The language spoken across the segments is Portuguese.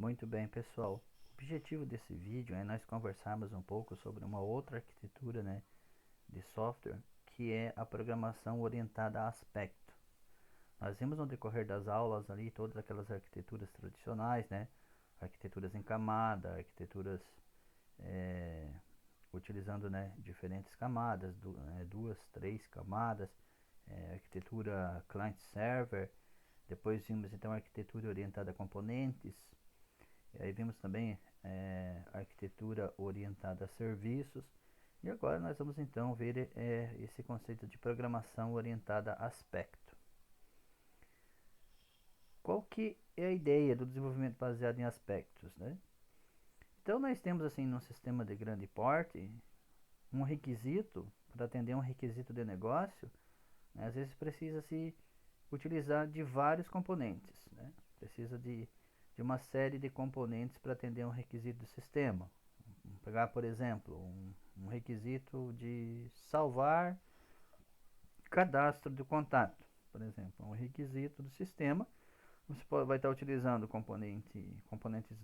Muito bem, pessoal. O objetivo desse vídeo é nós conversarmos um pouco sobre uma outra arquitetura, né, de software, que é a programação orientada a aspecto. Nós vimos no decorrer das aulas ali todas aquelas arquiteturas tradicionais, né, arquiteturas em camada, arquiteturas utilizando, né, diferentes camadas, duas, três camadas, arquitetura client-server. Depois vimos então a arquitetura orientada a componentes. E aí vimos também arquitetura orientada a serviços. E agora nós vamos então ver esse conceito de programação orientada a aspecto. Qual que é a ideia do desenvolvimento baseado em aspectos, né? Então nós temos assim num sistema de grande porte um requisito para atender um requisito de negócio, né? Às vezes precisa se utilizar de vários componentes, né? Precisa de uma série de componentes para atender um requisito do sistema. Vamos pegar, por exemplo, um requisito de salvar cadastro de contato, por exemplo, um requisito do sistema. Você vai estar utilizando componentes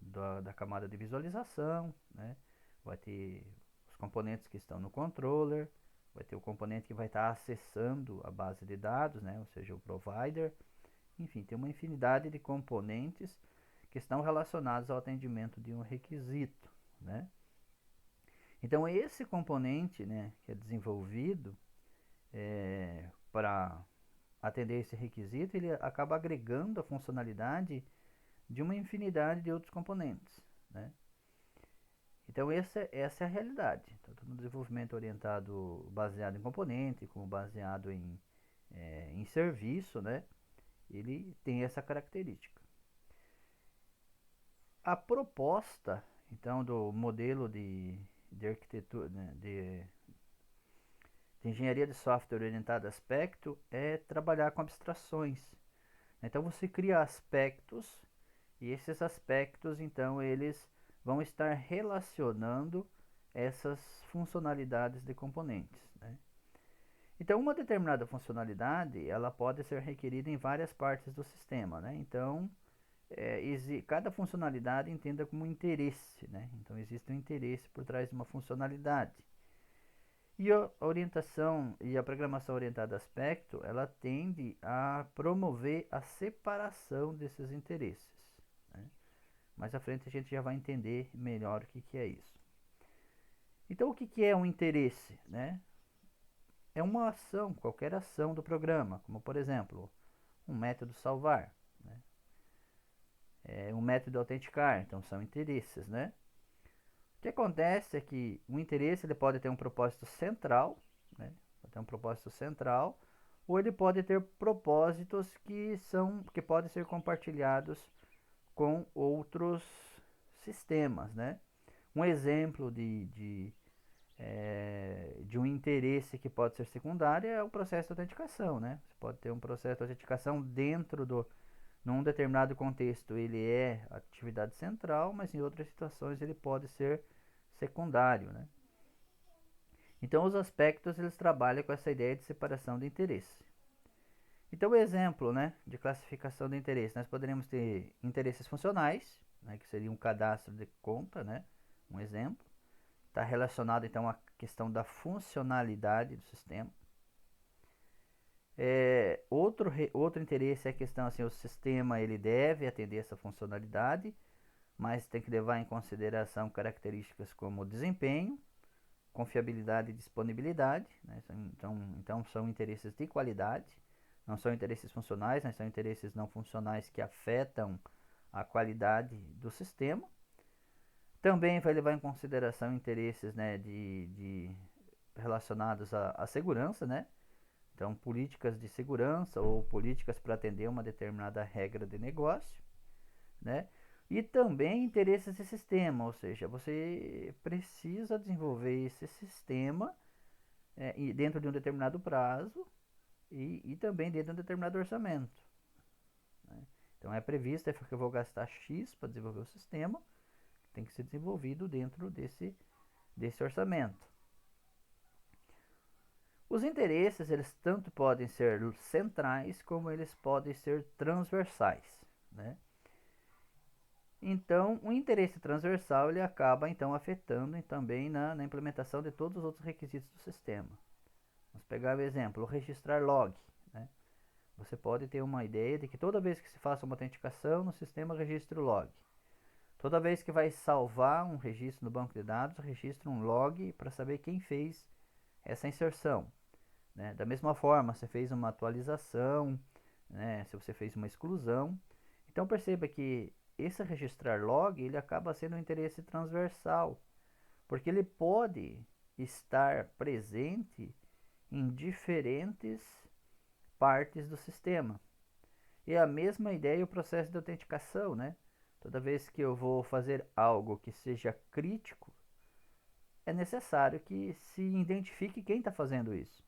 da camada de visualização, né? Vai ter os componentes que estão no controller, vai ter o componente que vai estar acessando a base de dados, né? Ou seja, o provider. Enfim, tem uma infinidade de componentes que estão relacionados ao atendimento de um requisito, né? Então, esse componente, né, que é desenvolvido para atender esse requisito, ele acaba agregando a funcionalidade de uma infinidade de outros componentes, né? Então, essa é a realidade. Tanto no desenvolvimento orientado baseado em componente, como baseado em serviço, né? Ele tem essa característica. A proposta, então, do modelo de arquitetura, né, de engenharia de software orientada a aspecto é trabalhar com abstrações. Então você cria aspectos e esses aspectos, então, eles vão estar relacionando essas funcionalidades de componentes, né? Então, uma determinada funcionalidade, ela pode ser requerida em várias partes do sistema, né? Então, cada funcionalidade entenda como interesse, né? Então, existe um interesse por trás de uma funcionalidade. E a orientação e a programação orientada a aspecto, ela tende a promover a separação desses interesses, né? Mais à frente a gente já vai entender melhor o que é isso. Então, o que é um interesse, né? É uma ação, qualquer ação do programa, como por exemplo, um método salvar, né? Um método autenticar, então são interesses, né? O que acontece é que o interesse ele pode ter um propósito central, né? Pode ter um propósito central, ou ele pode ter propósitos que podem ser compartilhados com outros sistemas, né? Um exemplo de um interesse que pode ser secundário é o processo de autenticação, né? Você pode ter um processo de autenticação num determinado contexto ele é atividade central, mas em outras situações ele pode ser secundário, né? Então os aspectos eles trabalham com essa ideia de separação de interesse. Então o exemplo, né, de classificação de interesse, nós poderíamos ter interesses funcionais, né, que seria um cadastro de conta, né, um exemplo. Está relacionado então à questão da funcionalidade do sistema. Outro interesse é a questão assim, o sistema ele deve atender essa funcionalidade, mas tem que levar em consideração características como desempenho, confiabilidade e disponibilidade, né? Então são interesses de qualidade, não são interesses funcionais, mas são interesses não funcionais que afetam a qualidade do sistema. Também vai levar em consideração interesses, né, relacionados à segurança, né? Então, políticas de segurança ou políticas para atender uma determinada regra de negócio, né? E também interesses de sistema, ou seja, você precisa desenvolver esse sistema dentro de um determinado prazo e também dentro de um determinado orçamento, né? Então, é previsto que eu vou gastar X para desenvolver o sistema, tem que ser desenvolvido dentro desse orçamento. Os interesses, eles tanto podem ser centrais como eles podem ser transversais, né? Então, o interesse transversal ele acaba então afetando também na implementação de todos os outros requisitos do sistema. Vamos pegar o exemplo, o registrar log, né? Você pode ter uma ideia de que toda vez que se faça uma autenticação no sistema, registre o log. Toda vez que vai salvar um registro no banco de dados, registra um log para saber quem fez essa inserção, né? Da mesma forma, você fez uma atualização, né? Se você fez uma exclusão. Então perceba que esse registrar log ele acaba sendo um interesse transversal, porque ele pode estar presente em diferentes partes do sistema. E a mesma ideia é o processo de autenticação, né? Toda vez que eu vou fazer algo que seja crítico, é necessário que se identifique quem está fazendo isso,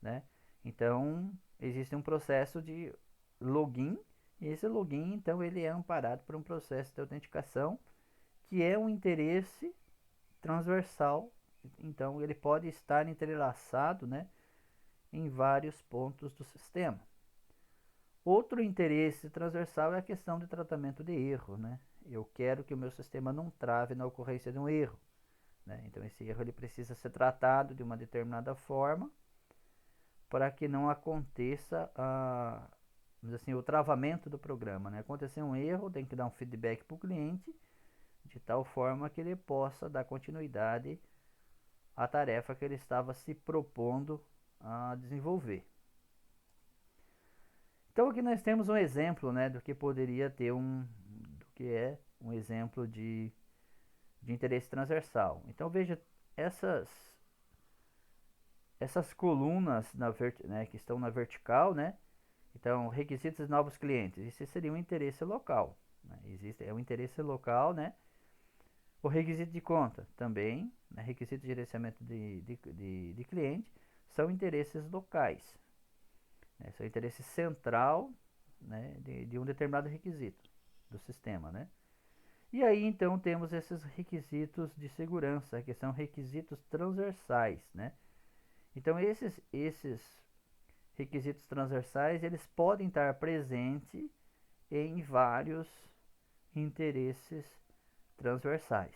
né? Então, existe um processo de login, e esse login, então, ele é amparado por um processo de autenticação que é um interesse transversal, então ele pode estar entrelaçado, né, em vários pontos do sistema. Outro interesse transversal é a questão de tratamento de erro, né? Eu quero que o meu sistema não trave na ocorrência de um erro, né? Então esse erro ele precisa ser tratado de uma determinada forma para que não aconteça assim, o travamento do programa, né? Acontecer um erro, tem que dar um feedback para o cliente de tal forma que ele possa dar continuidade à tarefa que ele estava se propondo a desenvolver. Então aqui nós temos um exemplo, né, do que poderia ter do que é um exemplo de interesse transversal. Então veja essas colunas né, que estão na vertical, né? Então requisitos de novos clientes, isso seria um interesse local, né? É um interesse local, né? O requisito de conta também, né? Requisito de gerenciamento de cliente são interesses locais, né? São interesse central, né, de um determinado requisito do sistema, né? E aí então temos esses requisitos de segurança, que são requisitos transversais, né? Então esses requisitos transversais, eles podem estar presentes em vários interesses transversais,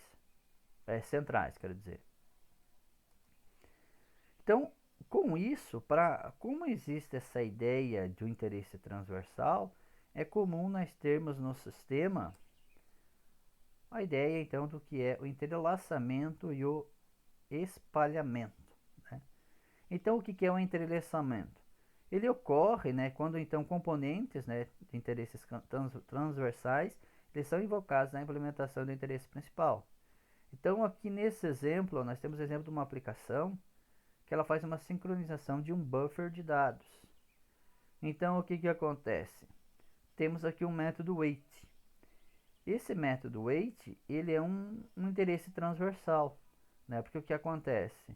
centrais, quero dizer. Então, com isso, como existe essa ideia de um interesse transversal, é comum nós termos no sistema a ideia então do que é o entrelaçamento e o espalhamento, né? Então o que é o entrelaçamento? Ele ocorre, né, quando então componentes, né, de interesses transversais eles são invocados na implementação do interesse principal. Então aqui nesse exemplo nós temos o exemplo de uma aplicação que ela faz uma sincronização de um buffer de dados. Então o que acontece? Temos aqui um método wait. Esse método wait, ele é um interesse transversal, né? Porque o que acontece?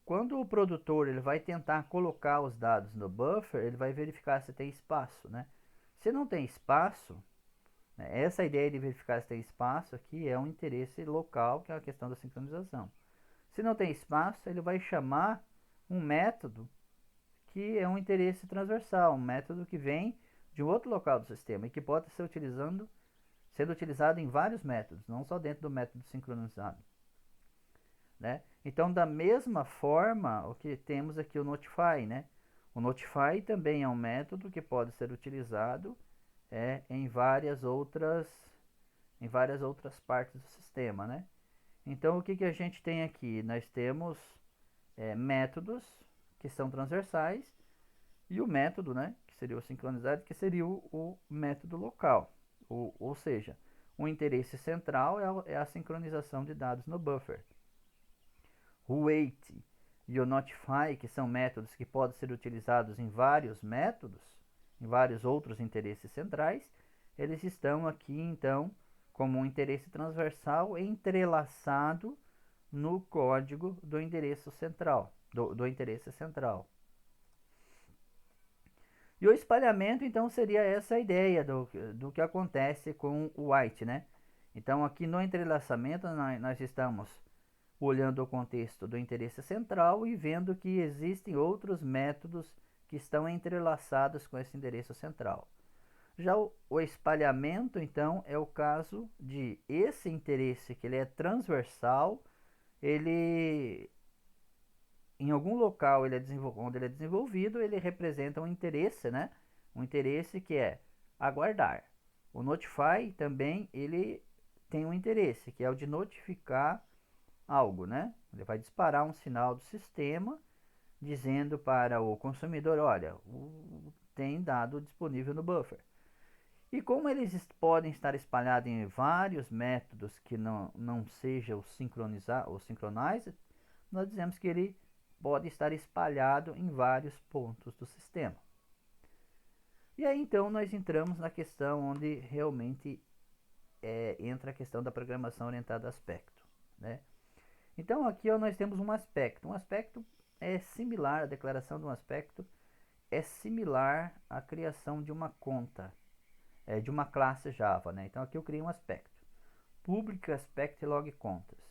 Quando o produtor ele vai tentar colocar os dados no buffer, ele vai verificar se tem espaço, né? Se não tem espaço, né, essa ideia de verificar se tem espaço aqui é um interesse local, que é a questão da sincronização. Se não tem espaço, ele vai chamar um método que é um interesse transversal, um método que vem de um outro local do sistema e que pode ser sendo utilizado em vários métodos, não só dentro do método sincronizado, né? Então, da mesma forma, o que temos aqui o notify, né? O notify também é um método que pode ser utilizado em várias outras partes do sistema, né? Então, o que a gente tem aqui? Nós temos métodos que são transversais e o método, né, que seria o sincronizado, que seria o método local. Ou seja, o interesse central é a sincronização de dados no buffer. O wait e o notify, que são métodos que podem ser utilizados em vários métodos, em vários outros interesses centrais, eles estão aqui então como um interesse transversal entrelaçado no código do endereço central, do interesse central. E o espalhamento, então, seria essa ideia do que acontece com o white, né? Então, aqui no entrelaçamento, nós estamos olhando o contexto do interesse central e vendo que existem outros métodos que estão entrelaçados com esse endereço central. Já o espalhamento, então, é o caso de esse interesse que ele é transversal, ele em algum local onde ele é desenvolvido, ele representa um interesse, né? Um interesse que é aguardar. O notify também ele tem um interesse, que é o de notificar algo, né? Ele vai disparar um sinal do sistema dizendo para o consumidor, olha, tem dado disponível no buffer. E como eles podem estar espalhados em vários métodos que não seja o sincronizar ou synchronize, nós dizemos que ele pode estar espalhado em vários pontos do sistema. E aí então nós entramos na questão onde realmente entra a questão da programação orientada a aspecto, né? Então aqui nós temos um aspecto. Um aspecto é similar, a declaração de um aspecto é similar à criação de uma conta, de uma classe Java, né? Então aqui eu criei um aspecto. Public aspect log contas.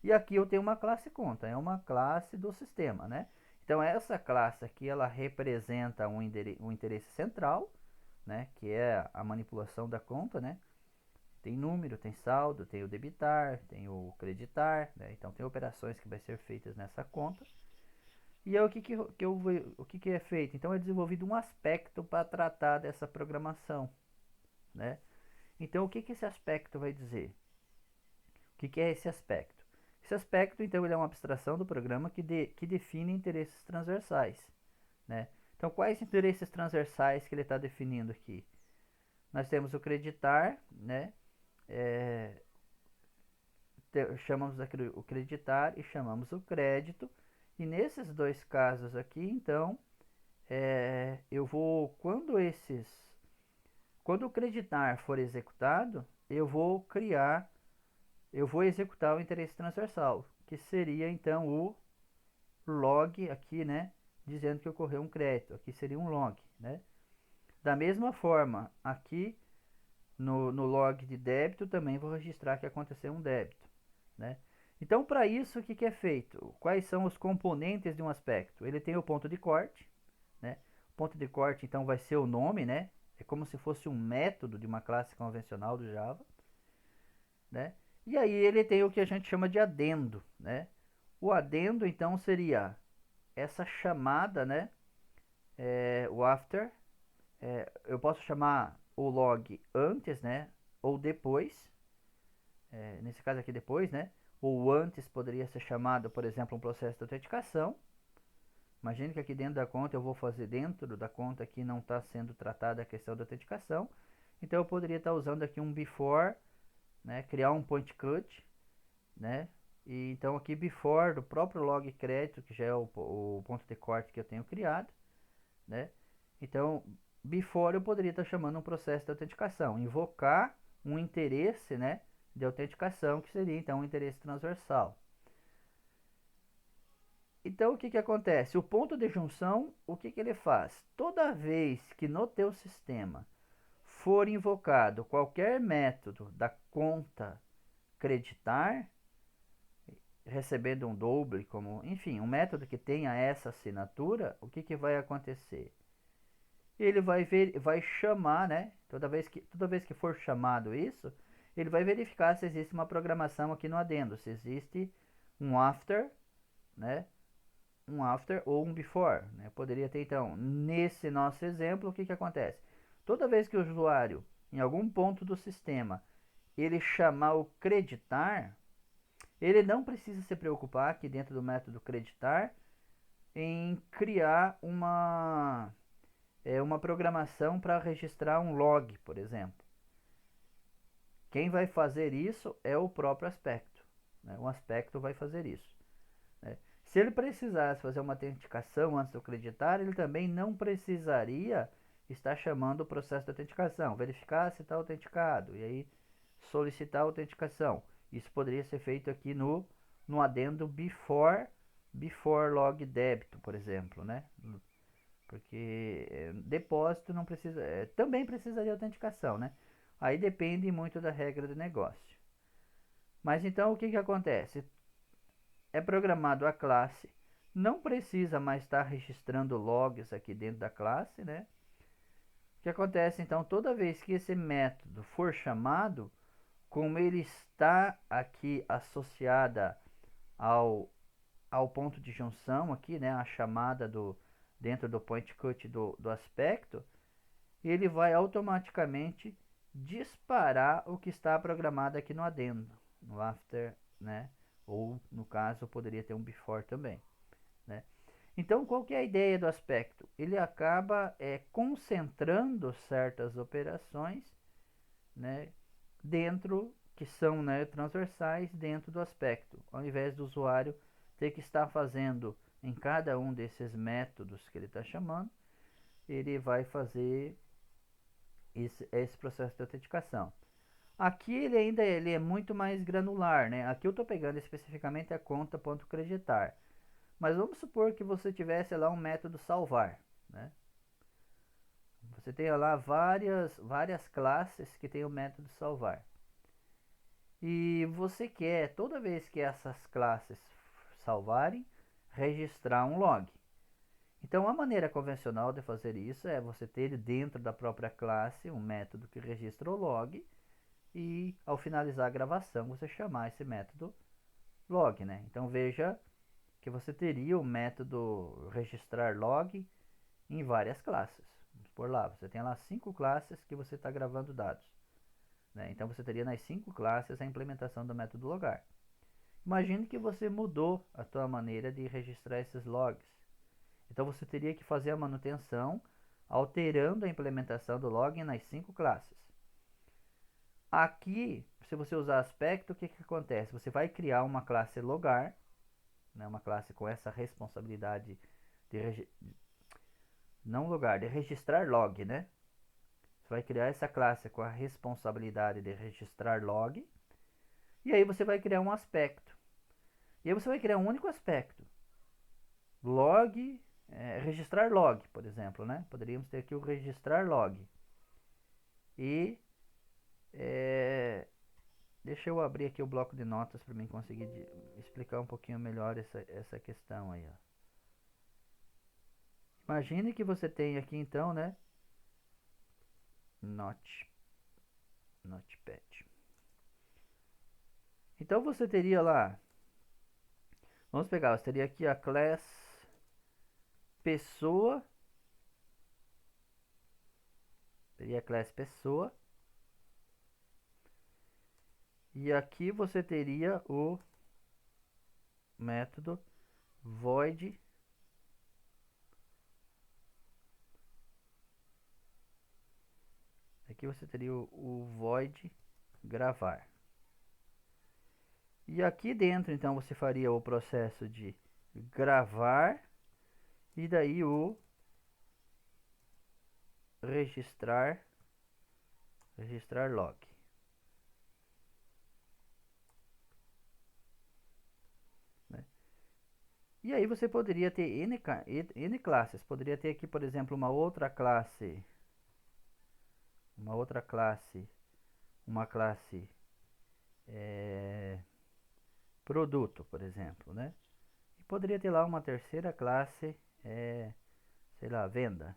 E aqui eu tenho uma classe conta, é uma classe do sistema, né? Então essa classe aqui ela representa um interesse central, né? Que é a manipulação da conta, né? Tem número, tem saldo, tem o debitar, tem o creditar, né? Então tem operações que vai ser feitas nessa conta. E aí o que é feito? Então é desenvolvido um aspecto para tratar dessa programação, né? Então o que esse aspecto vai dizer? O que é esse aspecto? Esse aspecto, então, ele é uma abstração do programa que define interesses transversais, né? Então, quais interesses transversais que ele está definindo aqui? Nós temos o creditar, né? Chamamos aqui o creditar e chamamos o crédito. E nesses dois casos aqui, então, eu vou, quando o creditar for executado, eu vou executar o interesse transversal, que seria então o log aqui, né, dizendo que ocorreu um crédito. Aqui seria um log, né? Da mesma forma, aqui no log de débito também vou registrar que aconteceu um débito, né? Então, para isso, o que é feito? Quais são os componentes de um aspecto? Ele tem o ponto de corte, né? O ponto de corte, então, vai ser o nome, né? É como se fosse um método de uma classe convencional do Java, né? E aí ele tem o que a gente chama de adendo, né? O adendo, então, seria essa chamada, né? O after. Eu posso chamar o log antes, né? Ou depois. Nesse caso aqui, depois, né? Ou antes poderia ser chamado, por exemplo, um processo de autenticação. Imagine que aqui dentro da conta eu vou fazer dentro da conta que não está sendo tratada a questão da autenticação. Então eu poderia estar usando aqui um before, né? Criar um point cut, né? E então aqui before do próprio log crédito, que já é o ponto de corte que eu tenho criado, né? Então before eu poderia estar chamando um processo de autenticação, invocar um interesse, né, de autenticação, que seria então um interesse transversal. Então o que acontece? O ponto de junção, o que ele faz? Toda vez que no teu sistema for invocado qualquer método da conta creditar, recebendo um double, como, enfim, um método que tenha essa assinatura, o que vai acontecer? Ele vai chamar, né? Toda vez que for chamado isso, ele vai verificar se existe uma programação aqui no adendo, se existe um after, né? Um after ou um before, né? Poderia ter então, nesse nosso exemplo, o que acontece? Toda vez que o usuário, em algum ponto do sistema, ele chamar o creditar, ele não precisa se preocupar aqui dentro do método creditar em criar uma programação para registrar um log, por exemplo. Quem vai fazer isso é o próprio aspecto, né? O aspecto vai fazer isso, né? Se ele precisasse fazer uma autenticação antes do creditar, ele também não precisaria estar chamando o processo de autenticação, verificar se está autenticado e aí solicitar a autenticação. Isso poderia ser feito aqui no adendo before log débito, por exemplo, né? Porque depósito não precisa, também precisa de autenticação, né? Aí depende muito da regra do negócio. Mas então o que acontece? É programado a classe, não precisa mais estar registrando logs aqui dentro da classe, né? que acontece então toda vez que esse método for chamado, como ele está aqui associada ao ponto de junção aqui, né, a chamada dentro do point cut do aspecto, ele vai automaticamente disparar o que está programado aqui no adendo, no after, né, ou no caso poderia ter um before também, né. Então, qual que é a ideia do aspecto? Ele acaba concentrando certas operações, né, dentro que são, né, transversais dentro do aspecto, ao invés do usuário ter que estar fazendo em cada um desses métodos que ele está chamando, ele vai fazer esse processo de autenticação. Aqui ele é muito mais granular, né? Aqui eu estou pegando especificamente a conta.creditar. Mas vamos supor que você tivesse lá um método salvar, né? Você tem lá várias classes que tem o método salvar. E você quer, toda vez que essas classes salvarem, registrar um log. Então, a maneira convencional de fazer isso é você ter dentro da própria classe um método que registra o log e, ao finalizar a gravação, você chamar esse método log, né? Então, veja que você teria o método registrar log em várias classes. Vamos por lá, você tem lá 5 classes que você está gravando dados, né? Então, você teria nas 5 classes a implementação do método logar. Imagine que você mudou a tua maneira de registrar esses logs. Então você teria que fazer a manutenção alterando a implementação do login nas 5 classes. Aqui, se você usar aspecto, o que acontece? Você vai criar uma classe logar, né, uma classe com essa responsabilidade de não logar, de registrar log, né? Você vai criar essa classe com a responsabilidade de registrar log, e aí você vai criar um aspecto. E aí você vai criar um único aspecto. Log, registrar log, por exemplo, né? Poderíamos ter aqui o registrar log. E deixa eu abrir aqui o bloco de notas para mim conseguir explicar um pouquinho melhor essa questão aí, ó. Imagine que você tem aqui então, né? Notepad. Então você teria lá, vamos pegar, você teria aqui a class pessoa, teria a class pessoa, e aqui você teria o método void aqui você teria o void gravar. E aqui dentro então você faria o processo de gravar e daí o registrar log. Né? E aí você poderia ter N classes. Poderia ter aqui, por exemplo, uma classe produto, por exemplo, né? E poderia ter lá uma terceira classe, sei lá, venda.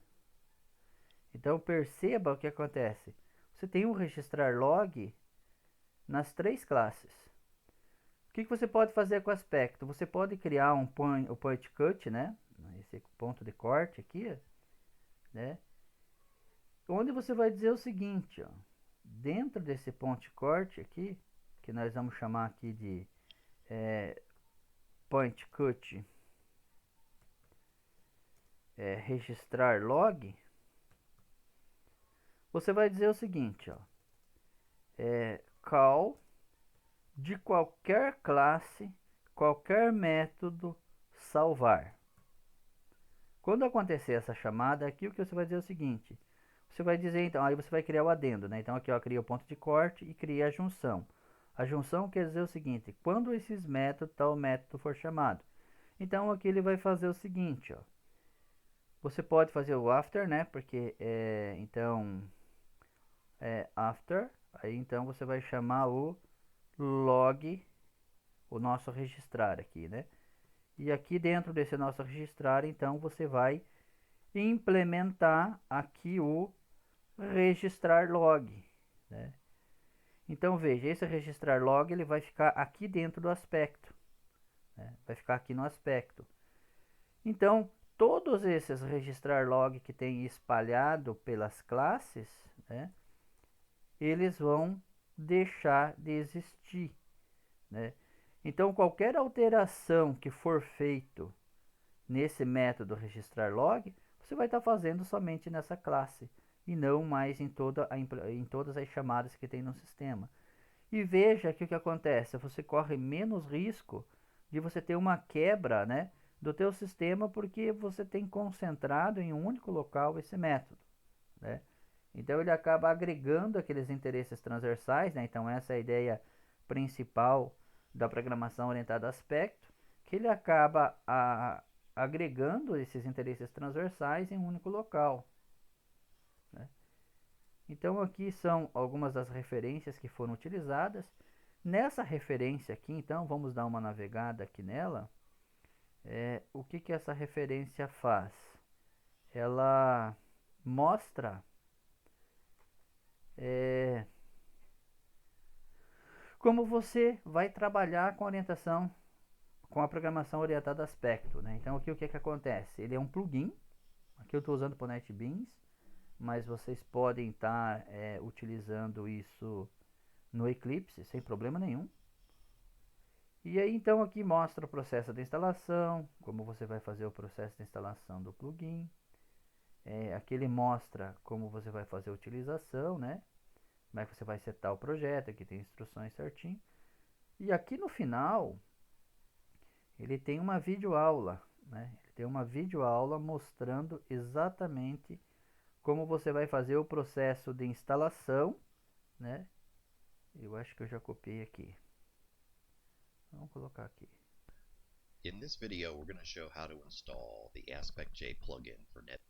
Então perceba o que acontece. Você tem um registrar log nas 3 classes. O que você pode fazer com o aspecto? Você pode criar o point cut, né? Esse ponto de corte aqui, né? Onde você vai dizer o seguinte, ó, dentro desse ponto de corte aqui, que nós vamos chamar aqui de point cut registrar log, você vai dizer o seguinte, ó, call de qualquer classe, qualquer método salvar. Quando acontecer essa chamada, aqui o que você vai dizer é o seguinte, você vai dizer então, aí você vai criar o adendo, né? Então aqui eu crio o ponto de corte e criei a junção. A junção quer dizer o seguinte, quando esses métodos, tal método for chamado. Então aqui ele vai fazer o seguinte, ó. Você pode fazer o after, né? Porque então after, aí então você vai chamar o log, o nosso registrar aqui, né? E aqui dentro desse nosso registrar, então você vai implementar aqui o registrar log, né? Então veja, esse registrar log ele vai ficar aqui dentro do aspecto, né? Vai ficar aqui no aspecto. Então todos esses registrar log que tem espalhado pelas classes, né, eles vão deixar de existir, né? Então qualquer alteração que for feito nesse método registrar log, você vai estar fazendo somente nessa classe e não mais em todas as chamadas que tem no sistema. E veja que o que acontece, você corre menos risco de você ter uma quebra, né, do teu sistema porque você tem concentrado em um único local esse método, né? Então ele acaba agregando aqueles interesses transversais, né? Então essa é a ideia principal da programação orientada a aspecto, que ele acaba agregando esses interesses transversais em um único local, né? Então aqui são algumas das referências que foram utilizadas. Nessa referência aqui, então, vamos dar uma navegada aqui nela. O que essa referência faz? Ela mostra é, como você vai trabalhar com a orientação, com a programação orientada a aspecto, né? Então aqui o que acontece? Ele é um plugin. Aqui eu estou usando para o NetBeans, mas vocês podem estar utilizando isso no Eclipse sem problema nenhum. E aí então aqui mostra o processo de instalação, como você vai fazer o processo de instalação do plugin. Aqui ele mostra como você vai fazer a utilização, né? Como é que você vai setar o projeto, aqui tem instruções certinho. E aqui no final, ele tem uma videoaula, né? Ele tem uma videoaula mostrando exatamente como você vai fazer o processo de instalação, né? Eu acho que eu já copiei aqui. Vamos colocar aqui. In this video, we're going to show how to install the AspectJ plugin for Net.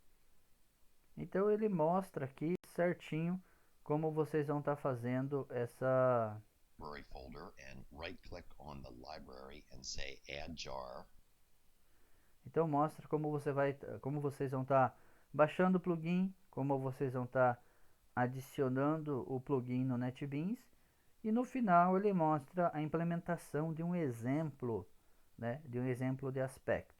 Então ele mostra aqui certinho como vocês vão estar fazendo essa Library folder and right-click on the library and say Add Jar. Então mostra como vocês vão estar baixando o plugin, como vocês vão estar adicionando o plugin no NetBeans e no final ele mostra a implementação de um exemplo, né, de um exemplo de aspecto.